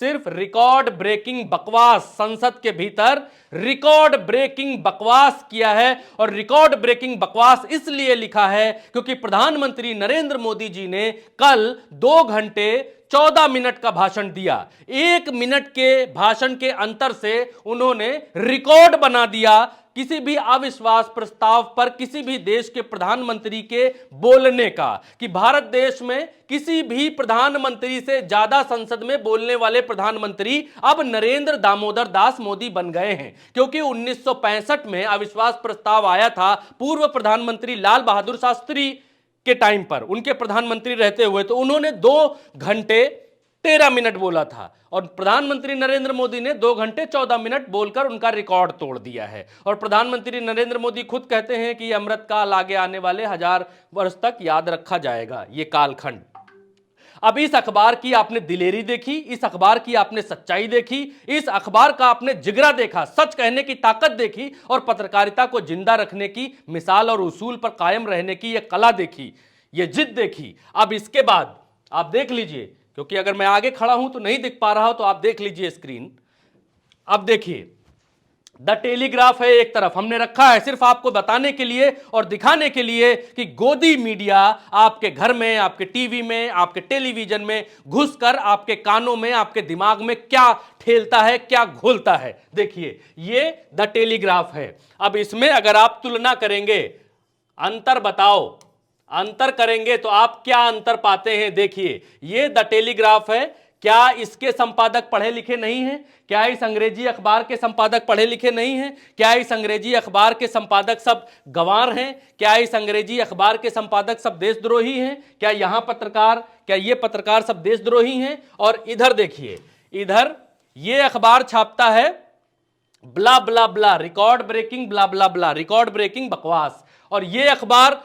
सिर्फ record breaking बकवास, संसद के भीतर रिकॉर्ड ब्रेकिंग बकवास किया है। और रिकॉर्ड ब्रेकिंग बकवास इसलिए लिखा है क्योंकि प्रधानमंत्री नरेंद्र मोदी जी ने कल 2 घंटे 14 मिनट का भाषण दिया। 1 मिनट के भाषण के अंतर से उन्होंने रिकॉर्ड बना दिया किसी भी अविश्वास प्रस्ताव पर किसी भी देश के प्रधानमंत्री के बोलने का, कि भारत देश में किसी भी प्रधानमंत्री से ज्यादा संसद में बोलने वाले प्रधानमंत्री अब नरेंद्र दामोदर दास मोदी बन गए हैं। क्योंकि 1965 में अविश्वास प्रस्ताव आया था पूर्व प्रधानमंत्री लाल बहादुर शास्त्री के टाइम पर, उनके प्रधानमंत्री रहते हुए, तो उन्होंने 2 घंटे 13 मिनट बोला था और प्रधानमंत्री नरेंद्र मोदी ने 2 घंटे 14 मिनट बोलकर उनका रिकॉर्ड तोड़ दिया है। और प्रधानमंत्री नरेंद्र मोदी खुद कहते हैं कि अमृत काल आगे आने वाले 1000 वर्ष तक याद रखा जाएगा, ये कालखंड। अब इस अखबार की आपने दिलेरी देखी, इस अखबार की आपने सच्चाई देखी, इस अखबार का आपने जिगरा देखा, सच कहने की ताकत देखी और पत्रकारिता को जिंदा रखने की मिसाल और उसूल पर कायम रहने की यह कला देखी, यह जिद देखी। अब इसके बाद आप देख लीजिए, क्योंकि अगर मैं आगे खड़ा हूं तो नहीं दिख पा रहा हो, तो आप देख लीजिए स्क्रीन। अब देखिए, द टेलीग्राफ है एक तरफ, हमने रखा है सिर्फ आपको बताने के लिए और दिखाने के लिए कि गोदी मीडिया आपके घर में, आपके टीवी में, आपके टेलीविजन में घुसकर आपके कानों में, आपके दिमाग में क्या ठेलता है, क्या घोलता है। देखिए, ये द टेलीग्राफ है। अब इसमें अगर आप तुलना करेंगे, अंतर बताओ, अंतर करेंगे तो आप क्या अंतर पाते हैं। देखिए, ये द टेलीग्राफ है। क्या इसके संपादक पढ़े लिखे नहीं हैं? क्या इस अंग्रेजी अखबार के संपादक पढ़े लिखे नहीं हैं? क्या इस अंग्रेजी अखबार के संपादक सब गंवार हैं? क्या इस अंग्रेजी अखबार के संपादक सब देशद्रोही हैं? क्या ये पत्रकार सब देशद्रोही हैं? और इधर देखिए, इधर ये अखबार छापता है ब्ला ब्ला ब्ला, रिकॉर्ड ब्रेकिंग ब्ला ब्ला ब्ला, रिकॉर्ड ब्रेकिंग बकवास। और ये अखबार,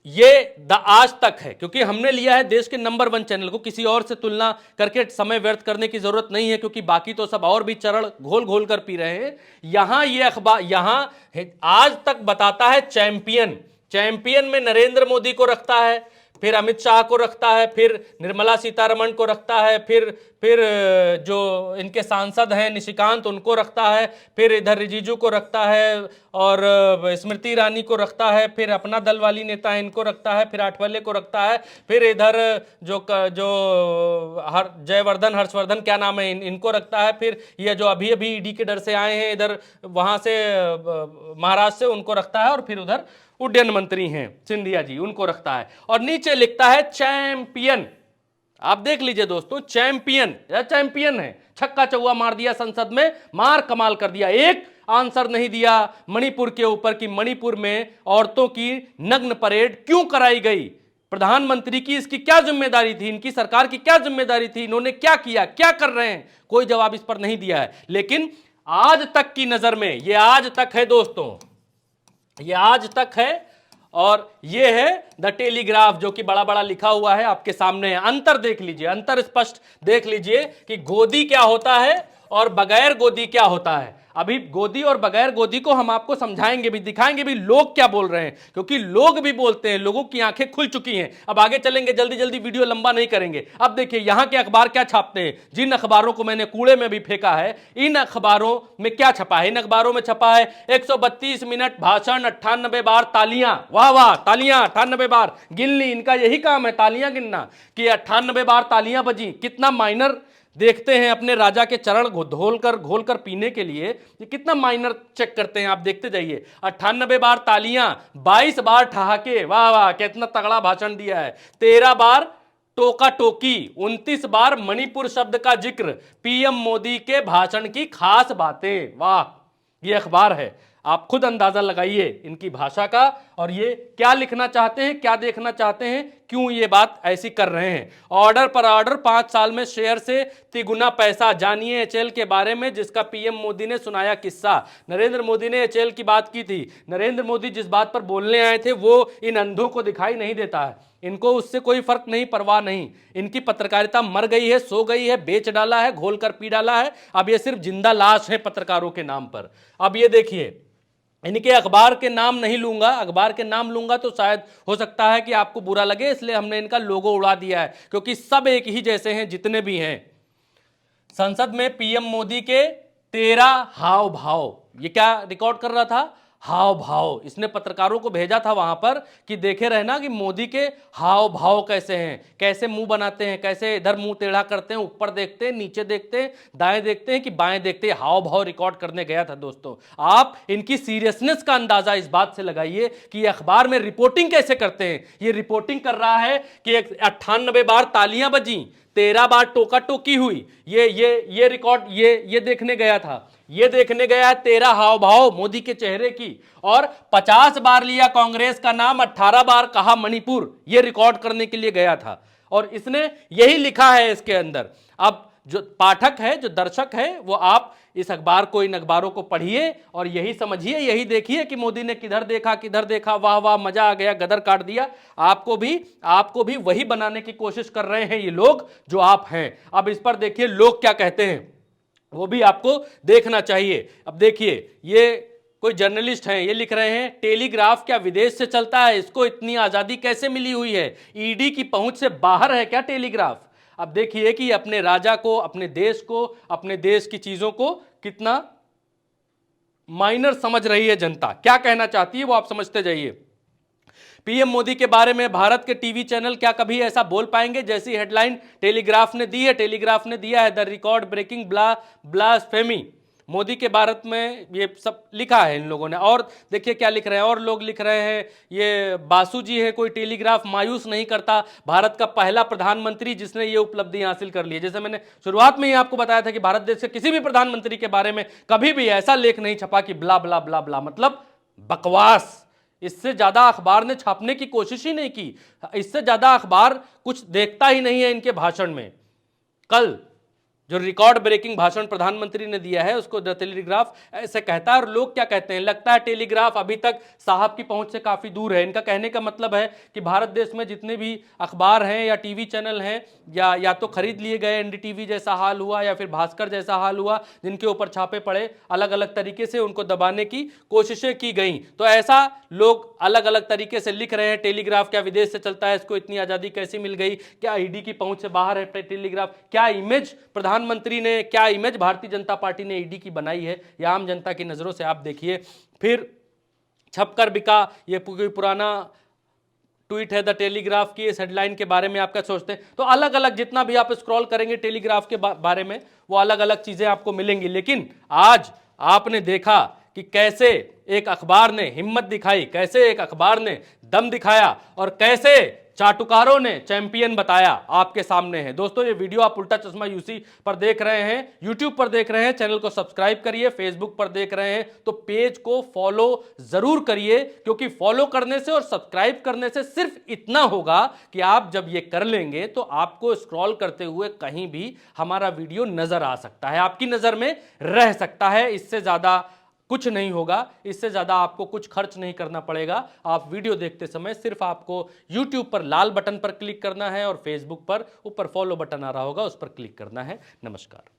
ये द आज तक है, क्योंकि हमने लिया है देश के नंबर 1 चैनल को, किसी और से तुलना करके समय व्यर्थ करने की जरूरत नहीं है, क्योंकि बाकी तो सब और भी चरण घोल घोल कर पी रहे हैं। यहां ये अखबार, यहां आज तक बताता है चैंपियन, चैंपियन में नरेंद्र मोदी को रखता है, फिर अमित शाह को रखता है, फिर निर्मला सीतारमण को रखता है, फिर जो इनके सांसद हैं निशिकांत उनको रखता है, फिर इधर रिजिजू को रखता है और स्मृति ईरानी को रखता है, फिर अपना दल वाली नेता है इनको रखता है, फिर आठवले को रखता है, फिर इधर जो जयवर्धन हर्षवर्धन क्या नाम है इनको रखता है, फिर ये जो अभी अभी ईडी के डर से आए हैं इधर वहां से महाराष्ट्र से उनको रखता है, और फिर उधर उड्डयन मंत्री हैं सिंधिया जी उनको रखता है। और नीचे लिखता है चैंपियन। आप देख लीजिए दोस्तों, चैंपियन, चैंपियन है, छक्का चौवा मार दिया संसद में, मार कमाल कर दिया। एक आंसर नहीं दिया मणिपुर के ऊपर कि मणिपुर में औरतों की नग्न परेड क्यों कराई गई, प्रधानमंत्री की इसकी क्या जिम्मेदारी थी, इनकी सरकार की क्या जिम्मेदारी थी, इन्होंने क्या किया, क्या कर रहे हैं, कोई जवाब इस पर नहीं दिया है। लेकिन आज तक की नजर में, ये आज तक है दोस्तों, ये आज तक है, और ये है द टेलीग्राफ जो कि बड़ा बड़ा लिखा हुआ है आपके सामने है। अंतर देख लीजिए, अंतर स्पष्ट देख लीजिए कि गोदी क्या होता है और बगैर गोदी क्या होता है। अभी गोदी और बगैर गोदी को हम आपको समझाएंगे भी, दिखाएंगे भी लोग क्या बोल रहे हैं, क्योंकि लोग भी बोलते हैं, लोगों की आंखें खुल चुकी हैं। अब आगे चलेंगे, जल्दी जल्दी वीडियो लंबा नहीं करेंगे। अब देखिए यहां के अखबार क्या छापते हैं, जिन अखबारों को मैंने कूड़े में भी फेंका है, इन अखबारों में क्या छपा है। इन अखबारों में छपा है 132 मिनट भाषण, 98 बार तालियां, वाह वाह तालियां, 98 बार गिन ली, इनका यही काम है तालियां गिनना, कि 98 बार तालियां बजी। कितना माइनर देखते हैं अपने राजा के चरण घोलकर पीने के लिए, ये कितना माइनर चेक करते हैं, आप देखते जाइए। 98 बार तालियां, 22 बार ठहाके, वाह वाह कितना तगड़ा भाषण दिया है। 13 बार टोका टोकी, 29 बार मणिपुर शब्द का जिक्र, पीएम मोदी के भाषण की खास बातें, वाह। ये अखबार है, आप खुद अंदाजा लगाइए इनकी भाषा का, और ये क्या लिखना चाहते हैं, क्या देखना चाहते हैं, क्यों ये बात ऐसी कर रहे हैं। ऑर्डर पर ऑर्डर, 5 साल में शेयर से तिगुना पैसा, जानिए एचएल के बारे में जिसका पीएम मोदी ने सुनाया किस्सा। नरेंद्र मोदी ने एचएल की बात की थी, नरेंद्र मोदी जिस बात पर बोलने आए थे वो इन अंधों को दिखाई नहीं देता है, इनको उससे कोई फर्क नहीं, परवाह नहीं। इनकी पत्रकारिता मर गई है, सो गई है, बेच डाला है, घोल कर पी डाला है, अब ये सिर्फ जिंदा लाश है पत्रकारों के नाम पर। अब ये देखिए, इनके अखबार के नाम नहीं लूंगा, अखबार के नाम लूंगा तो शायद हो सकता है कि आपको बुरा लगे, इसलिए हमने इनका लोगो उड़ा दिया है, क्योंकि सब एक ही जैसे हैं, जितने भी हैं संसद में पीएम मोदी के 13 हाव भाव, ये क्या रिकॉर्ड कर रहा था? हाव भाव। इसने पत्रकारों को भेजा था वहां पर कि देखे रहना कि मोदी के हाव भाव कैसे हैं, कैसे मुंह बनाते हैं, कैसे इधर मुंह टेढ़ा करते हैं, ऊपर देखते हैं, नीचे देखते हैं, दाएं देखते हैं कि बाएं देखते हैं। हाव भाव रिकॉर्ड करने गया था दोस्तों। आप इनकी सीरियसनेस का अंदाजा इस बात से लगाइए कि ये अखबार में रिपोर्टिंग कैसे करते हैं। ये रिपोर्टिंग कर रहा है कि 98 बार तालियां बजी, 13 बार टोका टोकी हुई। ये रिकॉर्ड ये देखने गया था। ये देखने गया है 13 हाव भाव मोदी के चेहरे की, और 50 बार लिया कांग्रेस का नाम, 18 बार कहा मणिपुर। ये रिकॉर्ड करने के लिए गया था और इसने यही लिखा है इसके अंदर। अब जो पाठक है, जो दर्शक है, वो आप इस अखबार को, इन अखबारों को पढ़िए और यही समझिए, यही देखिए कि मोदी ने किधर देखा, वाह वाह मजा आ गया, गदर काट दिया। आपको भी वही बनाने की कोशिश कर रहे हैं ये लोग जो आप हैं। अब इस पर देखिए लोग क्या कहते हैं, वो भी आपको देखना चाहिए। अब देखिए, ये कोई जर्नलिस्ट हैं, ये लिख रहे हैं टेलीग्राफ क्या विदेश से चलता है, इसको इतनी आजादी कैसे मिली हुई है, ईडी की पहुंच से बाहर है क्या टेलीग्राफ। अब देखिए कि अपने राजा को, अपने देश को, अपने देश की चीजों को कितना माइनर समझ रही है जनता, क्या कहना चाहती है वो आप समझते जाइए। पीएम मोदी के बारे में भारत के टीवी चैनल क्या कभी ऐसा बोल पाएंगे जैसी हेडलाइन टेलीग्राफ ने दी है। टेलीग्राफ ने दिया है the record breaking blasphemy. Modi के भारत में ये सब लिखा है इन लोगों ने। और देखिए क्या लिख रहे हैं, और लोग लिख रहे हैं, ये बासु जी है, कोई टेलीग्राफ मायूस नहीं करता, भारत का पहला प्रधानमंत्री जिसने ये उपलब्धि हासिल कर ली है। जैसे मैंने शुरुआत में ही आपको बताया था कि भारत देश के किसी भी प्रधानमंत्री के बारे में कभी भी ऐसा लेख नहीं छपा कि ब्ला ब्ला ब्ला ब्ला, मतलब बकवास। इससे ज्यादा अखबार ने छापने की कोशिश ही नहीं की, इससे ज्यादा अखबार कुछ देखता ही नहीं है इनके भाषण में। कल जो रिकॉर्ड ब्रेकिंग भाषण प्रधानमंत्री ने दिया है उसको द टेलीग्राफ ऐसे कहता है। और लोग क्या कहते हैं, लगता है टेलीग्राफ अभी तक साहब की पहुंच से काफी दूर है। इनका कहने का मतलब है कि भारत देश में जितने भी अखबार हैं या टीवी चैनल हैं, या तो खरीद लिए गए, एनडीटीवी जैसा हाल हुआ या फिर भास्कर जैसा हाल हुआ, जिनके ऊपर छापे पड़े, अलग अलग तरीके से उनको दबाने की कोशिशें की गई। तो ऐसा लोग अलग अलग तरीके से लिख रहे हैं, टेलीग्राफ क्या विदेश से चलता है, इसको इतनी आजादी कैसे मिल गई, क्या ईडी की पहुंच से बाहर है टेलीग्राफ, क्या इमेज प्रधानमंत्री ने, क्या इमेज भारतीय जनता पार्टी ने ईडी की बनाई है, या आम जनता की नजरों से आप देखिए। फिर छपकर बिका, ये कोई पुराना ट्वीट है द टेलीग्राफ की, इस हेडलाइन के बारे में आप क्या सोचते हैं। तो अलग अलग जितना भी आप स्क्रॉल करेंगे टेलीग्राफ के बारे में, वो अलग अलग चीजें आपको मिलेंगी। लेकिन आज आपने देखा कि कैसे एक अखबार ने हिम्मत दिखाई, कैसे एक अखबार ने दम दिखाया, और कैसे चाटुकारों ने चैंपियन बताया, आपके सामने है। दोस्तों ये वीडियो आप उल्टा चश्मा यूसी पर देख रहे हैं, यूट्यूब पर देख रहे हैं, चैनल को सब्सक्राइब करिए, फेसबुक पर देख रहे हैं तो पेज को फॉलो जरूर करिए, क्योंकि फॉलो करने से और सब्सक्राइब करने से सिर्फ इतना होगा कि आप जब ये कर लेंगे तो आपको स्क्रॉल करते हुए कहीं भी हमारा वीडियो नजर आ सकता है, आपकी नजर में रह सकता है। इससे ज्यादा कुछ नहीं होगा, इससे ज्यादा आपको कुछ खर्च नहीं करना पड़ेगा। आप वीडियो देखते समय सिर्फ आपको YouTube पर लाल बटन पर क्लिक करना है और Facebook पर ऊपर फॉलो बटन आ रहा होगा उस पर क्लिक करना है। नमस्कार।